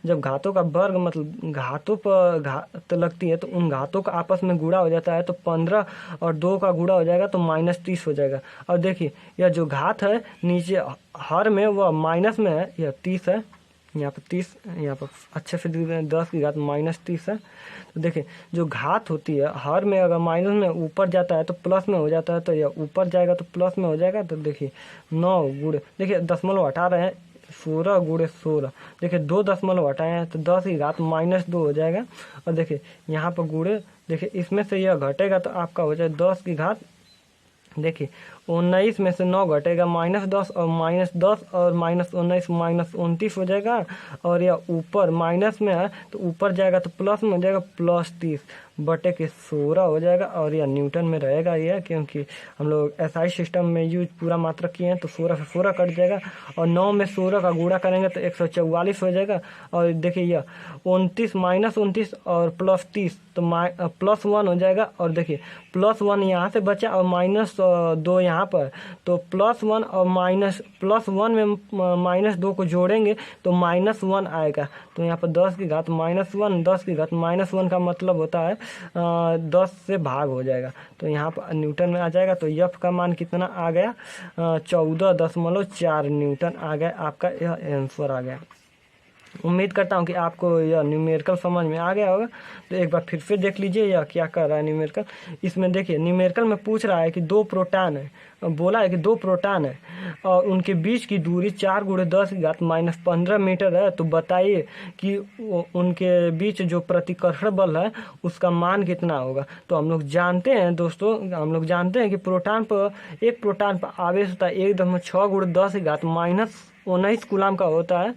जब घातों का वर्ग मतलब घातों पर घात लगती है तो उन घातों का आपस में गुणा हो जाता है। तो 15 और 2 का गुणा हो जाएगा तो -30 हो जाएगा। और देखिए यह जो घात है नीचे हर में वह माइनस में है, यह 30 है, यहाँ पर 30, यहाँ पर अच्छे से 10⁻−30 है। तो देखिए जो घात होती है हर में अगर माइनस में ऊपर जाता है तो प्लस में हो जाता है, तो यह ऊपर जाएगा तो प्लस में हो जाएगा। तो देखिए 9 गुणे, देखिए दशमलव हटा रहे हैं 16 × 16, देखिए 2 दशमलव हटाए हैं तो 10⁻−2 हो जाएगा। और देखिए यहाँ पर गुणे, देखिए इसमें से यह घटेगा तो आपका हो जाए 10⁻, देखिए 19 में से 9 घटेगा -10 और -10 और -19 -29 हो जाएगा। और यह ऊपर माइनस में है तो ऊपर जाएगा तो प्लस में हो जाएगा, +30 बटे के 16 हो जाएगा। और यह न्यूटन में रहेगा यह, क्योंकि हम लोग एसआई सिस्टम में यूज पूरा मात्रा किए हैं। तो 16 से 16 कट जाएगा, और 9 में 16 का गुणा करेंगे तो 144 हो जाएगा। और देखिए यह 29 -29 और +30 तो +1 हो जाएगा। और देखिए +1 यहाँ से बचा और -2 यहाँ पर, तो +1 और +1 में -2 को जोड़ेंगे तो -1 आएगा। तो यहाँ पर 10⁻−1, 10⁻−1 का मतलब होता है 10 से भाग हो जाएगा। तो यहाँ पर न्यूटन में आ जाएगा। तो F का मान कितना आ गया, 14.4 न्यूटन आ गया, आपका यह आंसर आ गया। उम्मीद करता हूँ कि आपको यह न्यूमेरिकल समझ में आ गया होगा। तो एक बार फिर से देख लीजिए यह क्या कर रहा है न्यूमेरिकल। इसमें देखिए न्यूमेरिकल में पूछ रहा है कि 2 प्रोटॉन है, बोला है कि 2 प्रोटॉन है और उनके बीच की दूरी 4 × 10⁻15 मीटर है। तो बताइए कि उनके बीच जो प्रतिकर्षण बल है उसका मान कितना होगा। तो हम लोग जानते हैं दोस्तों, हम लोग जानते हैं कि एक प्रोटॉन पर आवेश होता है 1.6 × 10⁻⁻ 19 कूलाम का होता है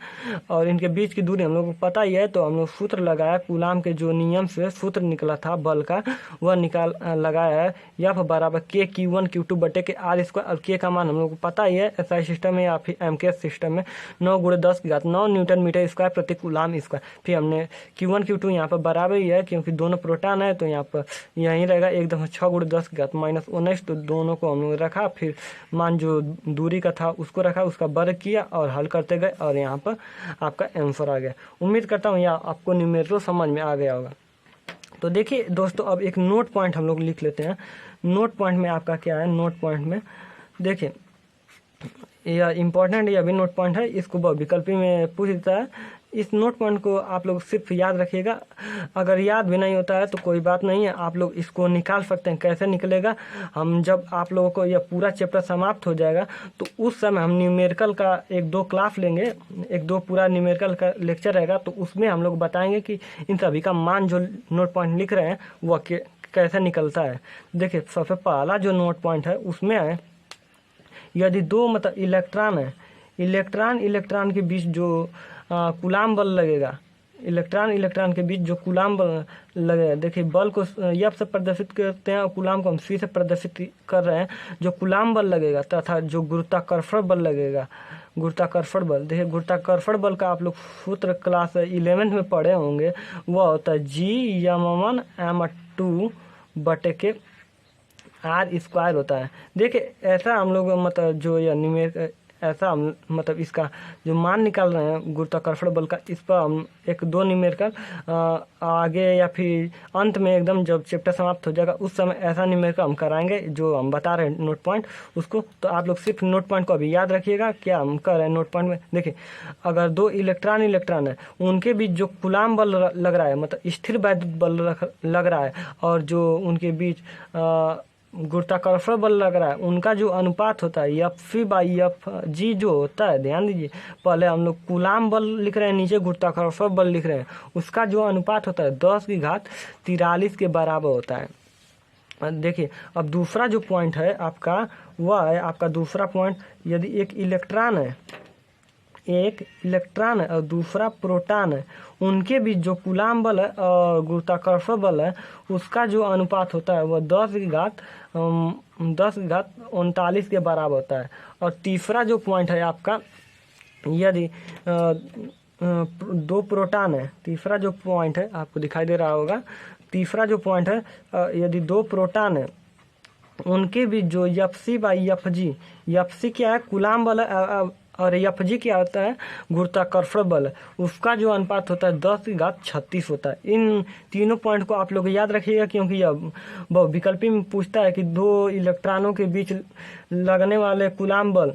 और इनके बीच की दूरी हम लोग को पता ही है। तो हम लोग सूत्र लगाया, कूलाम के जो नियम से सूत्र निकला था बल का वह लगाया है। F बराबर Q1Q2 बटे के R स्क्वायर, और K का मान हम लोग को पता ही है SI सिस्टम में या फिर MKS सिस्टम में 9 × 10 की घात 9 न्यूटन मीटर स्क्वायर प्रति कूलाम स्क्वायर। फिर हमने Q1 Q2 यहाँ पर बराबर ही है क्योंकि दोनों प्रोटॉन है, तो यहाँ पर यहीं रहेगा 1.6 × 10 की घात -19। तो दोनों को हम लोग रखा, फिर मान जो दूरी का था उसको रखा, उसका वर्ग किया और हल करते गए और यहाँ पर आपका आंसर आ गया। उम्मीद करता हूँ यह आपको न्यूमेरिकल समझ में आ गया होगा। तो देखिए दोस्तों, अब एक नोट पॉइंट हम लोग लिख लेते हैं। नोट पॉइंट में आपका क्या है, नोट पॉइंट में देखिए यह इम्पोर्टेंट, यह भी नोट पॉइंट है, इसको बहुविकल्पी में पूछ देता है। इस नोट पॉइंट को आप लोग सिर्फ याद रखिएगा, अगर याद भी नहीं होता है तो कोई बात नहीं है, आप लोग इसको निकाल सकते हैं। कैसे निकलेगा, हम जब आप लोगों को यह पूरा चैप्टर समाप्त हो जाएगा तो उस समय हम न्यूमेरिकल का 1-2 क्लास लेंगे, 1-2 पूरा न्यूमेरिकल का लेक्चर रहेगा, तो उसमें हम लोग बताएंगे कि इन सभी का मान जो नोट पॉइंट लिख रहे हैं वह कैसे निकलता है। देखिए सबसे पहला जो नोट पॉइंट है उसमें है, यदि दो मतलब इलेक्ट्रॉन है, इलेक्ट्रॉन के बीच जो कूलाम बल लगेगा, इलेक्ट्रॉन के बीच जो कूलाम बल लगेगा, देखिए बल को F से प्रदर्शित करते हैं और कूलाम को हम C से प्रदर्शित कर रहे हैं। जो कूलाम बल लगेगा तथा जो गुरुत्वाकर्षण बल लगेगा, गुरुत्वाकर्षण बल, देखिए गुरुत्वाकर्षण बल का आप लोग सूत्र क्लास 11 में पढ़े होंगे, वह होता है G(m1m2) बटे के R स्क्वायर होता है। देखिए ऐसा हम लोग मतलब जो यह न्यूमेरिकल ऐसा हम मतलब इसका जो मान निकाल रहे हैं गुरुत्वाकर्षण बल का, इस पर हम 1-2 न्यूमेरिकल आगे या फिर अंत में एकदम जब चैप्टर समाप्त हो जाएगा उस समय ऐसा न्यूमेरिकल हम कराएंगे जो हम बता रहे हैं नोट पॉइंट उसको। तो आप लोग सिर्फ नोट पॉइंट को अभी याद रखिएगा, क्या हम कर रहे हैं नोट पॉइंट में। देखिए अगर 2 इलेक्ट्रॉन है, उनके बीच जो कूलाम बल लग रहा है मतलब स्थिर वैद्युत बल लग रहा है, और जो उनके बीच गुरुत्वाकर्षण बल लग रहा है, उनका जो अनुपात होता है Fc/Fg जो होता है, ध्यान दीजिए, पहले हम लोग कूलाम बल लिख रहे हैं, नीचे गुरुत्वाकर्षण बल लिख रहे हैं, उसका जो अनुपात होता है 10⁻43 के बराबर होता है। देखिए अब दूसरा जो पॉइंट है आपका, वह है आपका दूसरा पॉइंट, यदि एक इलेक्ट्रॉन है और दूसरा प्रोटॉन है, उनके बीच जो कूलाम बल है और गुरुत्वाकर्षण बल है, उसका जो अनुपात होता है वह 10⁻39 के बराबर होता है। और तीसरा जो पॉइंट है आपका, यदि 2 प्रोटॉन है, तीसरा जो पॉइंट है आपको दिखाई दे रहा होगा, तीसरा जो पॉइंट है, यदि 2 प्रोटॉन है, उनके बीच जो Fc/Fg, Fc क्या है, कूलाम बल है, और Fg क्या होता है, गुरुत्वाकर्षण बल, उसका जो अनुपात होता है 10⁻36 होता है। इन तीनों पॉइंट को आप लोग याद रखिएगा, क्योंकि यह बहुविकल्पी में पूछता है कि 2 इलेक्ट्रॉनों के बीच लगने वाले कूलाम बल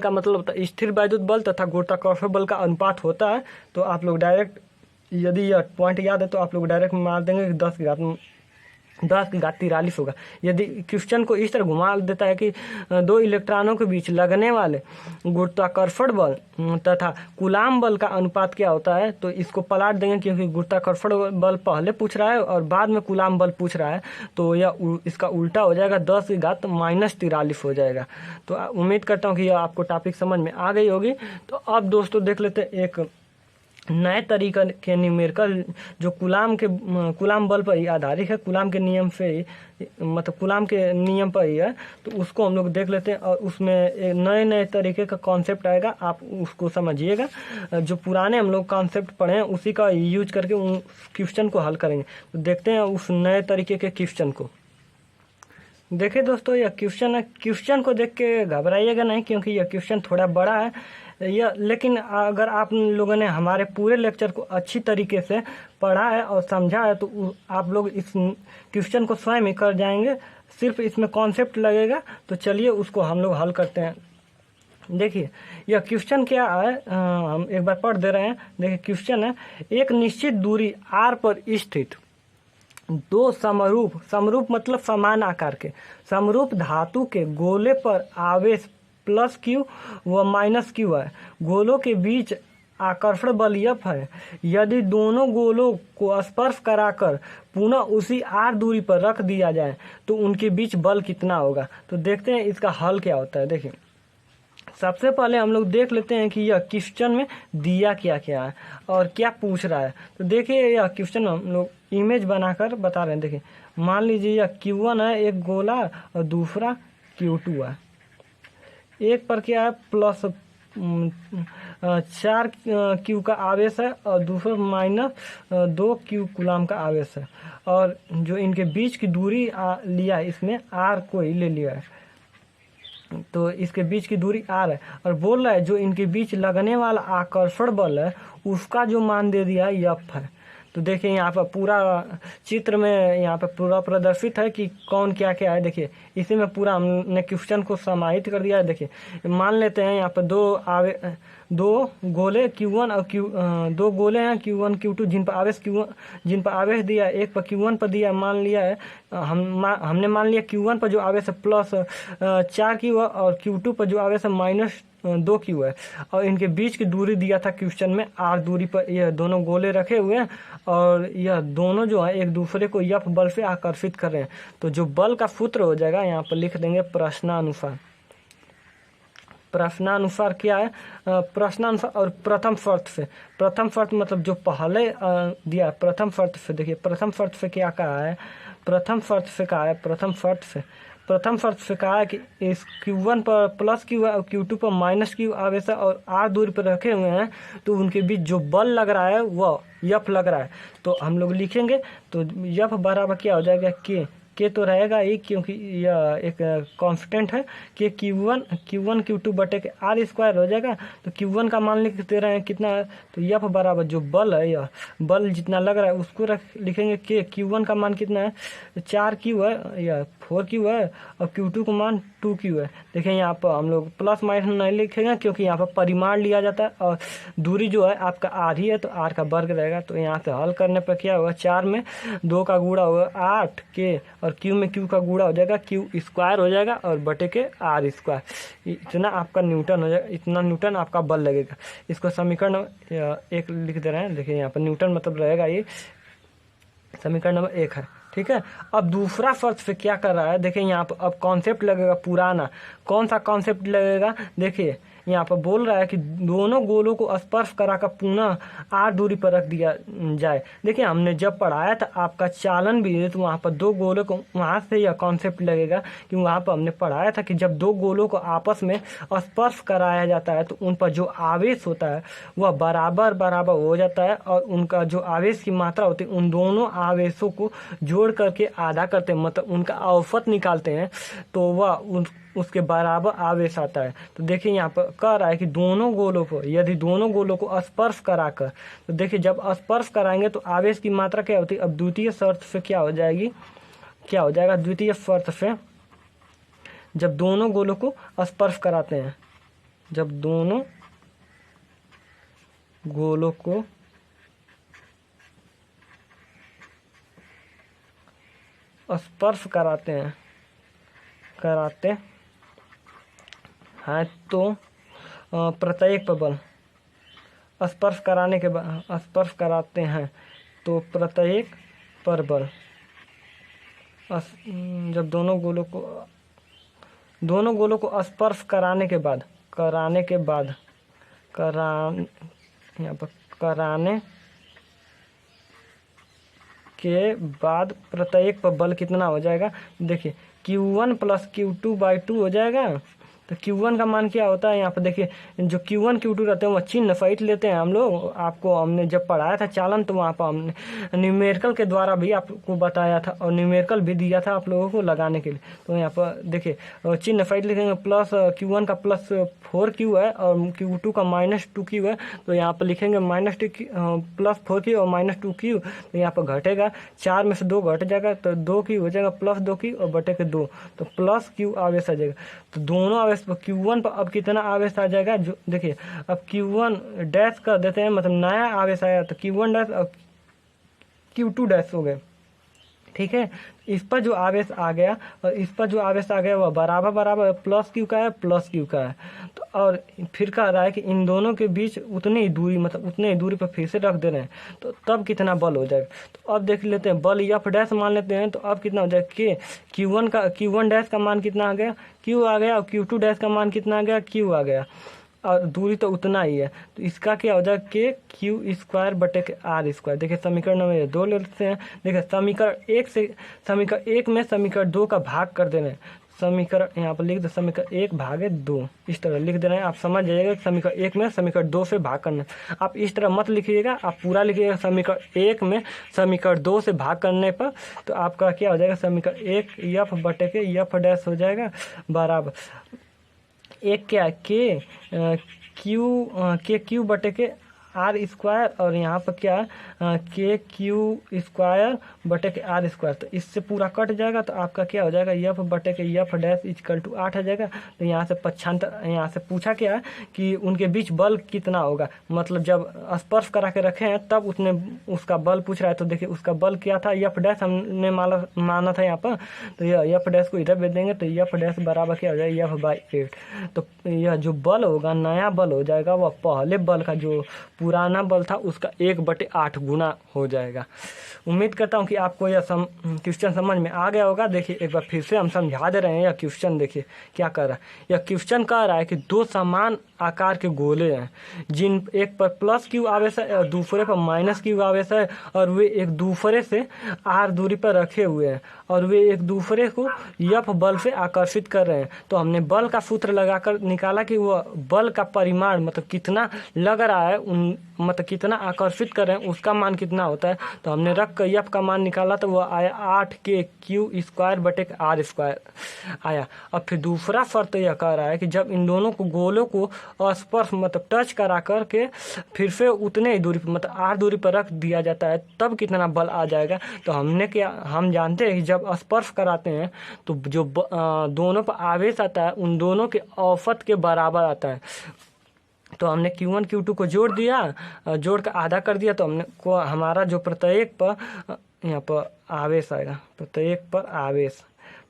का मतलब होता है स्थिर वैद्युत बल तथा गुरुत्वाकर्षण बल का अनुपात होता है। तो आप लोग डायरेक्ट, यदि यह पॉइंट याद है तो आप लोग डायरेक्ट मार देंगे कि 10⁻43 होगा। यदि क्वेश्चन को इस तरह घुमा देता है कि 2 इलेक्ट्रॉनों के बीच लगने वाले गुरुत्वाकर्षण बल तथा कूलाम बल का अनुपात क्या होता है, तो इसको पलट देंगे, क्योंकि गुरुत्वाकर्षण बल पहले पूछ रहा है और बाद में कूलाम बल पूछ रहा है, तो यह इसका उल्टा हो जाएगा, 10⁻43 हो जाएगा। तो उम्मीद करता हूँ कि यह आपको टॉपिक समझ में आ गई होगी। तो अब दोस्तों देख लेते हैं एक नए तरीके के न्यूमेरिकल जो कूलाम बल पर ही आधारित है, कूलाम के नियम से ही, मतलब कूलाम के नियम पर ही है, तो उसको हम लोग देख लेते हैं। और उसमें नए तरीके का कॉन्सेप्ट आएगा, आप उसको समझिएगा। जो पुराने हम लोग कॉन्सेप्ट पढ़े हैं उसी का यूज करके उन क्वेश्चन को हल करेंगे। तो देखते हैं उस नए तरीके के क्वेश्चन को। देखिए दोस्तों, यह क्वेश्चन है, क्वेश्चन को देख के घबराइएगा नहीं, क्योंकि यह क्वेश्चन थोड़ा बड़ा है यह, लेकिन अगर आप लोगों ने हमारे पूरे लेक्चर को अच्छी तरीके से पढ़ा है और समझा है तो आप लोग इस क्वेश्चन को स्वयं ही कर जाएंगे, सिर्फ इसमें कॉन्सेप्ट लगेगा। तो चलिए उसको हम लोग हल करते हैं। देखिए यह क्वेश्चन क्या है, हम एक बार पढ़ दे रहे हैं। देखिए क्वेश्चन है, एक निश्चित दूरी r पर स्थित 2 समरूप मतलब समान आकार के समरूप धातु के गोले पर आवेश +q व -q है। गोलों के बीच आकर्षण बल F है। यदि दोनों गोलों को स्पर्श कराकर पुनः उसी r दूरी पर रख दिया जाए तो उनके बीच बल कितना होगा। तो देखते हैं इसका हल क्या होता है। देखिए सबसे पहले हम लोग देख लेते हैं कि यह क्वेश्चन में दिया क्या क्या है और क्या पूछ रहा है। तो देखिए यह क्वेश्चन हम लोग इमेज बनाकर बता रहे हैं। देखिए मान लीजिए यह Q1 है एक गोला और दूसरा Q2 है। एक पर क्या है प्लस 4 क्यू का आवेश है और दूसरा -2 क्यू कूलाम का आवेश है, और जो इनके बीच की दूरी लिया है इसमें R को ही ले लिया है। तो इसके बीच की दूरी R है और बोल रहा है जो इनके बीच लगने वाला आकर्षण बल है उसका जो मान दे दिया है F है। तो देखिए यहाँ पर पूरा चित्र में यहाँ पर पूरा प्रदर्शित है कि कौन क्या क्या है। देखिए इसी में पूरा हमने क्वेश्चन को समाहित कर दिया है। देखिए मान लेते हैं यहाँ पर दो गोले Q1 और दो गोले हैं Q1 Q2 जिन पर आवेश दिया है। एक पर Q1 पर दिया मान लिया है हमने मान लिया Q1 पर जो आवेश है +4Q है और Q2 पर जो आवेश है -2Q है, और इनके बीच की दूरी दिया था क्वेश्चन में R दूरी पर यह दोनों गोले रखे हुए हैं और यह दोनों जो है एक दूसरे को F बल से आकर्षित कर रहे हैं। तो जो बल का सूत्र हो जाएगा यहाँ पर लिख देंगे प्रश्नानुसार। प्रश्नानुसार क्या है, प्रश्नानुसार और प्रथम शर्त से। प्रथम शर्त मतलब जो पहले दिया प्रथम शर्त से। देखिए प्रथम शर्त से क्या कहा है, प्रथम शर्त से कहा है कि इस Q1 पर +Q है और Q2 पर -Q आवेश है और R दूरी पर रखे हुए हैं, तो उनके बीच जो बल लग रहा है वह F लग रहा है। तो हम लोग लिखेंगे तो F बराबर क्या हो जाएगा के तो रहेगा ही, क्योंकि यह एक कांस्टेंट है कि Q1 Q2 बटे के R² हो जाएगा। तो Q1 का मान लिखते रहे कितना है, तो F बराबर जो बल है यह बल जितना लग रहा है उसको लिखेंगे के Q1 का मान कितना है 4Q है या 4Q है और Q2 का मान 2Q है। देखिए यहाँ पर हम लोग प्लस माइनस नहीं लिखेंगे क्योंकि यहाँ पर परिमाण लिया जाता है और दूरी जो है आपका R ही है तो R का वर्ग रहेगा। तो यहाँ से हल करने पर क्या होगा, 4 में 2 का गुणा होगा 8 के और Q में Q का गुणा हो जाएगा Q² हो जाएगा और बटे के R²। इतना आपका न्यूटन हो जाएगा, इतना न्यूटन आपका बल लगेगा। इसको समीकरण 1 लिख दे रहे हैं। देखिए यहाँ पर न्यूटन मतलब रहेगा ये समीकरण नंबर 1 है। ठीक है, अब दूसरा शर्त से क्या कर रहा है, देखिए यहाँ पर अब कॉन्सेप्ट लगेगा पुराना। कौन सा कॉन्सेप्ट लगेगा, देखिए यहाँ पर बोल रहा है कि दोनों गोलों को स्पर्श कराकर पुनः R दूरी पर रख दिया जाए। देखिए हमने जब पढ़ाया था आपका चालन भी तो वहाँ पर दो गोलों को, वहाँ से यह कॉन्सेप्ट लगेगा कि वहाँ पर हमने पढ़ाया था कि जब दो गोलों को आपस में स्पर्श कराया जाता है तो उन पर जो आवेश होता है वह बराबर हो जाता है और उनका जो आवेश की मात्रा होती है उन दोनों आवेशों को जोड़ करके आधा करते हैं, मतलब उनका औसत निकालते हैं तो वह उसके बराबर आवेश आता है। तो देखिए यहाँ पर कह रहा है कि दोनों गोलों को, यदि दोनों गोलों को स्पर्श कराकर, तो देखिए जब स्पर्श कराएंगे तो आवेश की मात्रा क्या होती है। अब द्वितीय शर्त से क्या हो जाएगा, द्वितीय शर्त से जब दोनों गोलों को स्पर्श कराते हैं, जब दोनों गोलों को स्पर्श कराते हैं तो प्रत्येक पर बल स्पर्श कराते हैं तो प्रत्येक पर बल जब दोनों गोलों को स्पर्श कराने के बाद प्रत्येक पर बल कितना हो जाएगा। देखिए Q1 + Q2/2 हो जाएगा। तो Q1 का मान क्या होता है, यहाँ पर देखिए जो Q1 Q2 रहते हैं वह चिन्ह सहित लेते हैं हम लोग। आपको हमने जब पढ़ाया था चालन तो वहाँ पर हमने न्यूमेरिकल के द्वारा भी आपको बताया था और न्यूमेरिकल भी दिया था आप लोगों को लगाने के लिए। तो यहाँ पर देखिए चिन्ह सहित लिखेंगे प्लस Q1 का +4Q है और Q2 का -2Q है। तो यहाँ पर लिखेंगे +4Q और -2Q। तो यहाँ पर घटेगा 4 में से 2 घट जाएगा तो 2Q हो जाएगा +2Q और बटे के 2 तो +Q आवेश आ जाएगा। तो दोनों आवेश पर Q1 पर अब कितना आवेश आ जाएगा, जो देखिए अब Q1 डैश कर देते हैं, मतलब नया आवेश आया तो Q1 डैश और Q2 डैश हो गए। ठीक है। इस पर जो आवेश आ गया और इस पर जो आवेश आ गया वह बराबर बराबर प्लस क्यू का है, प्लस क्यू का है। तो और फिर कह रहा है कि इन दोनों के बीच उतनी ही दूरी, मतलब उतने ही दूरी पर फिर से रख दे रहे हैं, तो तब कितना बल हो जाएगा। तो अब देख लेते हैं, बल एफ डैश मान लेते हैं। तो अब कितना हो जाएगा, के Q1 डैश का मान कितना आ गया, Q आ गया, और Q2 डैश का मान कितना आ गया, Q आ गया, और दूरी तो उतना ही है। तो इसका क्या हो जाएगा, के क्यू स्क्वायर बटे के आर स्क्वायर। देखिए समीकरण नंबर 2 ले लेते हैं। देखिए समीकरण 1 में समीकरण 2 का भाग कर दे रहे हैं। समीकरण यहाँ पर लिख दो, समीकरण 1 भागे 2 इस तरह लिख दे रहे हैं। आप समझ जाइएगा समीकरण 1 में समीकरण 2 से भाग करना। आप इस तरह मत लिखिएगा, आप पूरा लिखिएगा समीकरण 1 में समीकरण 2 से भाग करने पर। तो आपका क्या हो जाएगा, समीकरण 1 एफ बटे के एफ डैश हो जाएगा बराबर एक क्या के क्यू बटे के आर स्क्वायर, और यहाँ पर क्या के क्यू स्क्वायर बटे के आर स्क्वायर। तो इससे पूरा कट जाएगा। तो आपका क्या हो जाएगा, एफ बटे के एफ डैश इक्वल टू 8 आ जाएगा। तो यहाँ से पक्षांतर, यहाँ से पूछा क्या है कि उनके बीच बल कितना होगा, मतलब जब स्पर्श करा के रखे हैं तब उतने उसका बल पूछ रहा है। तो देखिए उसका बल क्या था, एफ डैश हमने माना था यहाँ पर। तो यह एफ डैश को इधर भेज देंगे। तो एफ डैश बराबर क्या हो जाएगा, एफ बाई 8। तो यह जो बल होगा, नया बल हो जाएगा, वह पहले बल का जो पुराना बल था उसका 1/8 गुना हो जाएगा। उम्मीद करता हूँ कि आपको यह क्वेश्चन समझ में आ गया होगा। देखिए एक बार फिर से हम समझा दे रहे हैं। यह क्वेश्चन देखिए क्या कर रहा है। यह क्वेश्चन कह रहा है कि दो समान आकार के गोले हैं, जिन एक पर प्लस क्यू आवेश है और दूसरे पर माइनस क्यू आवेश है, और वे एक दूसरे से आर दूरी पर रखे हुए हैं, और वे एक दूसरे को यफ बल से आकर्षित कर रहे हैं। तो हमने बल का सूत्र लगाकर निकाला कि वह बल का परिमाण, मतलब कितना लग रहा है, मतलब कितना आकर्षित कर रहे हैं, उसका मान कितना होता है। तो हमने रख कर यफ का मान निकाला तो वह आया 8 के क्यू स्क्वायर बटे आर स्क्वायर आया। अब फिर दूसरा शर्त यह कह रहा है कि जब इन दोनों को गोलों को स्पर्श, मतलब टच करा करके फिर से उतने ही दूरी पर, मतलब आर दूरी पर रख दिया जाता है, तब कितना बल आ जाएगा। तो हम जानते हैं कि जब स्पर्श कराते हैं तो जो दोनों पर आवेश आता है उन दोनों के औसत के बराबर आता है। तो हमने Q1 Q2 को जोड़ दिया, जोड़ कर आधा कर दिया। तो हमने को हमारा जो प्रत्येक पर यहाँ पर आवेश आएगा,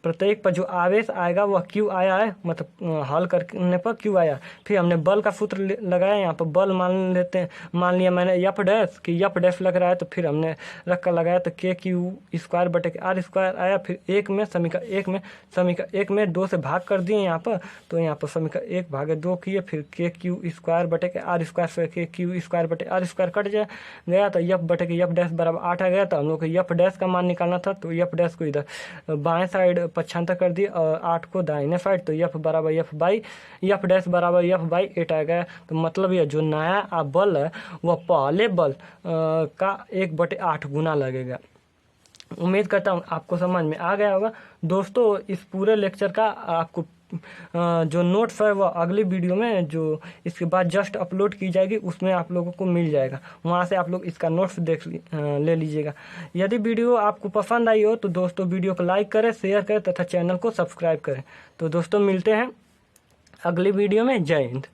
प्रत्येक पर जो आवेश आएगा वह Q आया है, मतलब हल करने पर Q आया। फिर हमने बल का सूत्र लगाया, यहाँ पर बल मान लिया मैंने एफ डैश कि एफ डैश लग रहा है। तो फिर हमने रख कर लगाया तो के क्यू स्क्वायर बटे के आर स्क्वायर आया। फिर समीकरण एक में 2 से भाग कर दिए यहाँ पर। तो यहाँ पर समीकरण 1 भागे 2 किए, फिर के क्यू स्क्वायर बटे के आर स्क्वायर से के क्यू स्क्वायर बटे आर स्क्वायर कट गया। तो एफ बटे के एफ डैश बराबर 8 आ गया। तो हम लोग को एफ डैश का मान निकालना था। तो एफ डैश को इधर बाएं साइड पक्षांतर कर दिए और 8 को दाहिने साइड। तो एफ बराबर एफ डैश बराबर एफ बाई 8 आ गया। तो मतलब यह जो नया बल है वह पहले बल का 1/8 गुना लगेगा। उम्मीद करता हूँ आपको समझ में आ गया होगा। दोस्तों इस पूरे लेक्चर का आपको जो नोट्स है वह अगली वीडियो में, जो इसके बाद जस्ट अपलोड की जाएगी, उसमें आप लोगों को मिल जाएगा। वहाँ से आप लोग इसका नोट्स ले लीजिएगा। यदि वीडियो आपको पसंद आई हो तो दोस्तों वीडियो को लाइक करें, शेयर करें तथा चैनल को सब्सक्राइब करें। तो दोस्तों मिलते हैं अगली वीडियो में। जय हिंद।